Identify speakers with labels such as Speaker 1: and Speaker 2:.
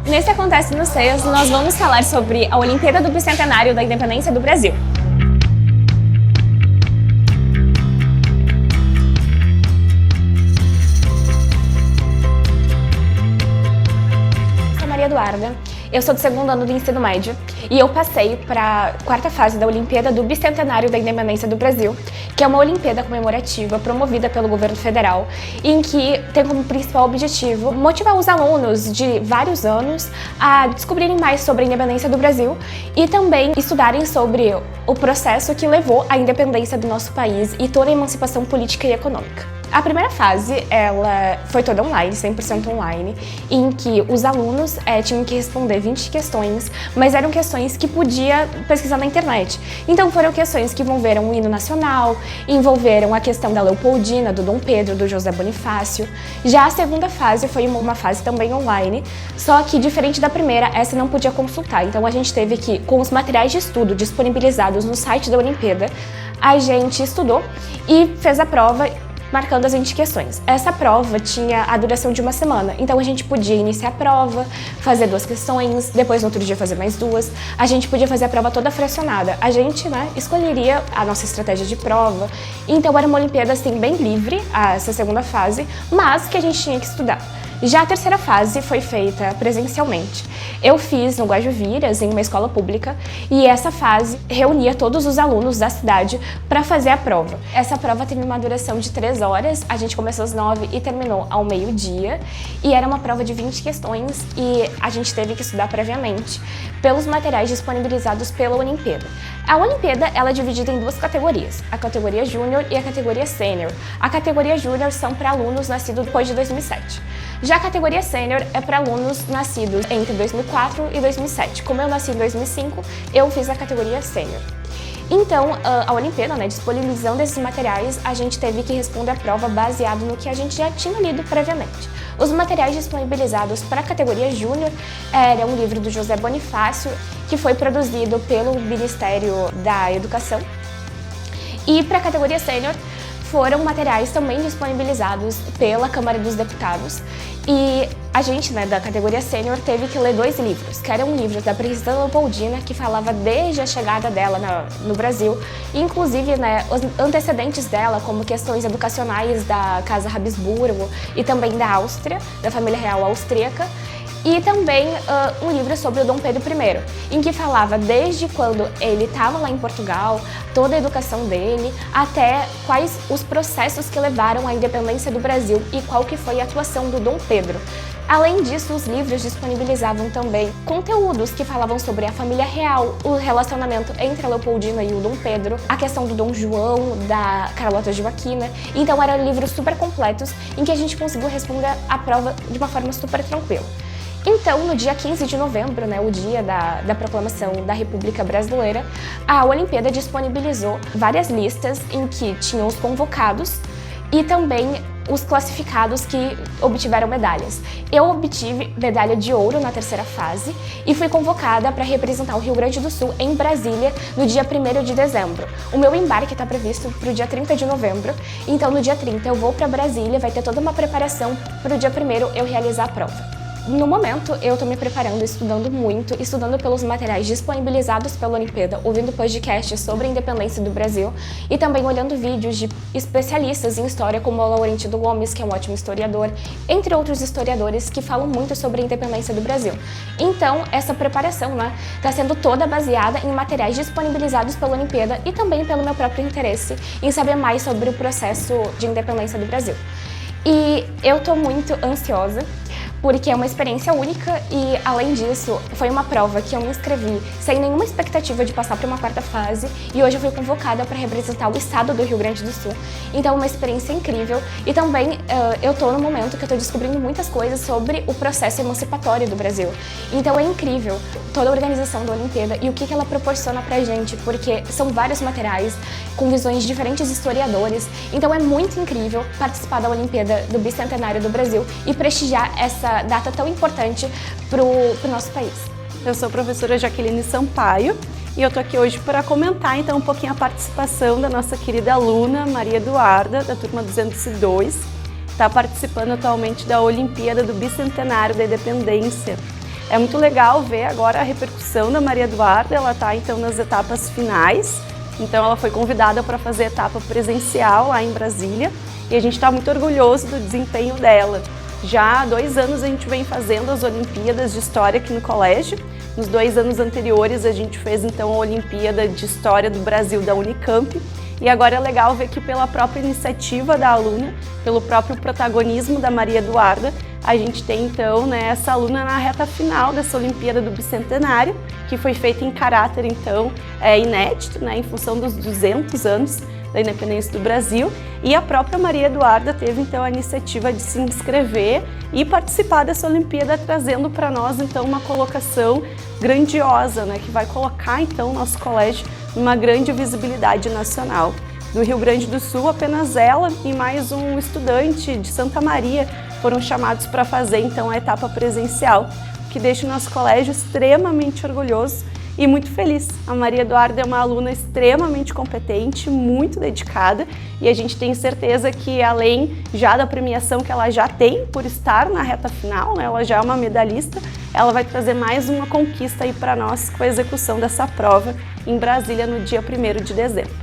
Speaker 1: Nesse Acontece no CES, nós vamos falar sobre a Olimpíada do Bicentenário da Independência do Brasil. Eu sou Maria Eduarda, eu sou do segundo ano do ensino médio e eu passei para a quarta fase da Olimpíada do Bicentenário da Independência do Brasil, que é uma Olimpíada comemorativa promovida pelo governo federal, em que tem como principal objetivo motivar os alunos de vários anos a descobrirem mais sobre a independência do Brasil e também estudarem sobre o processo que levou à independência do nosso país e toda a emancipação política e econômica. A primeira fase, ela foi toda online, 100% online, em que os alunos tinham que responder 20 questões, mas eram questões que podia pesquisar na internet. Então foram questões que envolveram o hino nacional, envolveram a questão da Leopoldina, do Dom Pedro, do José Bonifácio. Já a segunda fase foi uma fase também online, só que diferente da primeira, essa não podia consultar. Então a gente teve que, com os materiais de estudo disponibilizados no site da Olimpíada, a gente estudou e fez a prova marcando as 20 questões. Essa prova tinha a duração de uma semana, então a gente podia iniciar a prova, fazer 2 questões, depois no outro dia fazer mais 2. A gente podia fazer a prova toda fracionada. A gente, escolheria a nossa estratégia de prova. Então era uma Olimpíada assim bem livre, essa segunda fase, mas que a gente tinha que estudar. Já a terceira fase foi feita presencialmente. Eu fiz no Guajuviras, em uma escola pública, e essa fase reunia todos os alunos da cidade para fazer a prova. Essa prova teve uma duração de 3 horas, a gente começou às 9 e terminou ao meio-dia, e era uma prova de 20 questões e a gente teve que estudar previamente pelos materiais disponibilizados pela Olimpíada. A Olimpíada ela é dividida em 2 categorias, a categoria Júnior e a categoria Sênior. A categoria Júnior são para alunos nascidos depois de 2007. Já a categoria Sênior é para alunos nascidos entre 2004 e 2007. Como eu nasci em 2005, eu fiz a categoria Sênior. Então, a Olimpíada, disponibilizando esses materiais, a gente teve que responder a prova baseado no que a gente já tinha lido previamente. Os materiais disponibilizados para a categoria Júnior era um livro do José Bonifácio, que foi produzido pelo Ministério da Educação. E para a categoria Sênior, foram materiais também disponibilizados pela Câmara dos Deputados. E a gente, da categoria Sênior, teve que ler 2 livros, que eram livros da Princesa Leopoldina, que falava desde a chegada dela no Brasil, e inclusive os antecedentes dela, como questões educacionais da Casa Habsburgo e também da Áustria, da família real austríaca. E também um livro sobre o Dom Pedro I, em que falava desde quando ele estava lá em Portugal, toda a educação dele, até quais os processos que levaram à independência do Brasil e qual que foi a atuação do Dom Pedro. Além disso, os livros disponibilizavam também conteúdos que falavam sobre a família real, o relacionamento entre a Leopoldina e o Dom Pedro, a questão do Dom João, da Carlota Joaquina. Então eram livros super completos em que a gente conseguiu responder a prova de uma forma super tranquila. Então, no dia 15 de novembro, o dia da proclamação da República Brasileira, a Olimpíada disponibilizou várias listas em que tinham os convocados e também os classificados que obtiveram medalhas. Eu obtive medalha de ouro na terceira fase e fui convocada para representar o Rio Grande do Sul em Brasília no dia 1º de dezembro. O meu embarque está previsto para o dia 30 de novembro, então no dia 30 eu vou para Brasília, vai ter toda uma preparação para o dia 1º eu realizar a prova. No momento, eu estou me preparando, estudando muito, estudando pelos materiais disponibilizados pela Olimpíada, ouvindo podcasts sobre a independência do Brasil e também olhando vídeos de especialistas em história, como o Laurentino Gomes, que é um ótimo historiador, entre outros historiadores que falam muito sobre a independência do Brasil. Então, essa preparação está sendo toda baseada em materiais disponibilizados pela Olimpíada e também pelo meu próprio interesse em saber mais sobre o processo de independência do Brasil. E eu estou muito ansiosa, porque é uma experiência única e, além disso, foi uma prova que eu me inscrevi sem nenhuma expectativa de passar para uma quarta fase e hoje eu fui convocada para representar o estado do Rio Grande do Sul. Então, é uma experiência incrível e também eu estou no momento que eu estou descobrindo muitas coisas sobre o processo emancipatório do Brasil. Então, é incrível toda a organização da Olimpíada e o que ela proporciona para a gente, porque são vários materiais com visões de diferentes historiadores. Então, é muito incrível participar da Olimpíada do Bicentenário do Brasil e prestigiar essa data tão importante para o nosso país.
Speaker 2: Eu sou a professora Jaqueline Sampaio e eu tô aqui hoje para comentar então um pouquinho a participação da nossa querida aluna Maria Eduarda, da turma 202, está participando atualmente da Olimpíada do Bicentenário da Independência. É muito legal ver agora a repercussão da Maria Eduarda, ela está então nas etapas finais, então ela foi convidada para fazer a etapa presencial lá em Brasília e a gente está muito orgulhoso do desempenho dela. Já há 2 anos a gente vem fazendo as Olimpíadas de História aqui no colégio. Nos 2 anos anteriores a gente fez então a Olimpíada de História do Brasil da Unicamp. E agora é legal ver que pela própria iniciativa da aluna, pelo próprio protagonismo da Maria Eduarda, a gente tem então essa aluna na reta final dessa Olimpíada do Bicentenário, que foi feita em caráter então inédito, em função dos 200 anos da independência do Brasil, e a própria Maria Eduarda teve então a iniciativa de se inscrever e participar dessa Olimpíada, trazendo para nós então uma colocação grandiosa, que vai colocar então o nosso colégio numa grande visibilidade nacional. Do Rio Grande do Sul, apenas ela e mais um estudante de Santa Maria foram chamados para fazer então a etapa presencial, o que deixa o nosso colégio extremamente orgulhoso e muito feliz. A Maria Eduarda é uma aluna extremamente competente, muito dedicada, e a gente tem certeza que, além já da premiação que ela já tem por estar na reta final, ela já é uma medalhista, ela vai trazer mais uma conquista aí para nós com a execução dessa prova em Brasília no dia 1º de dezembro.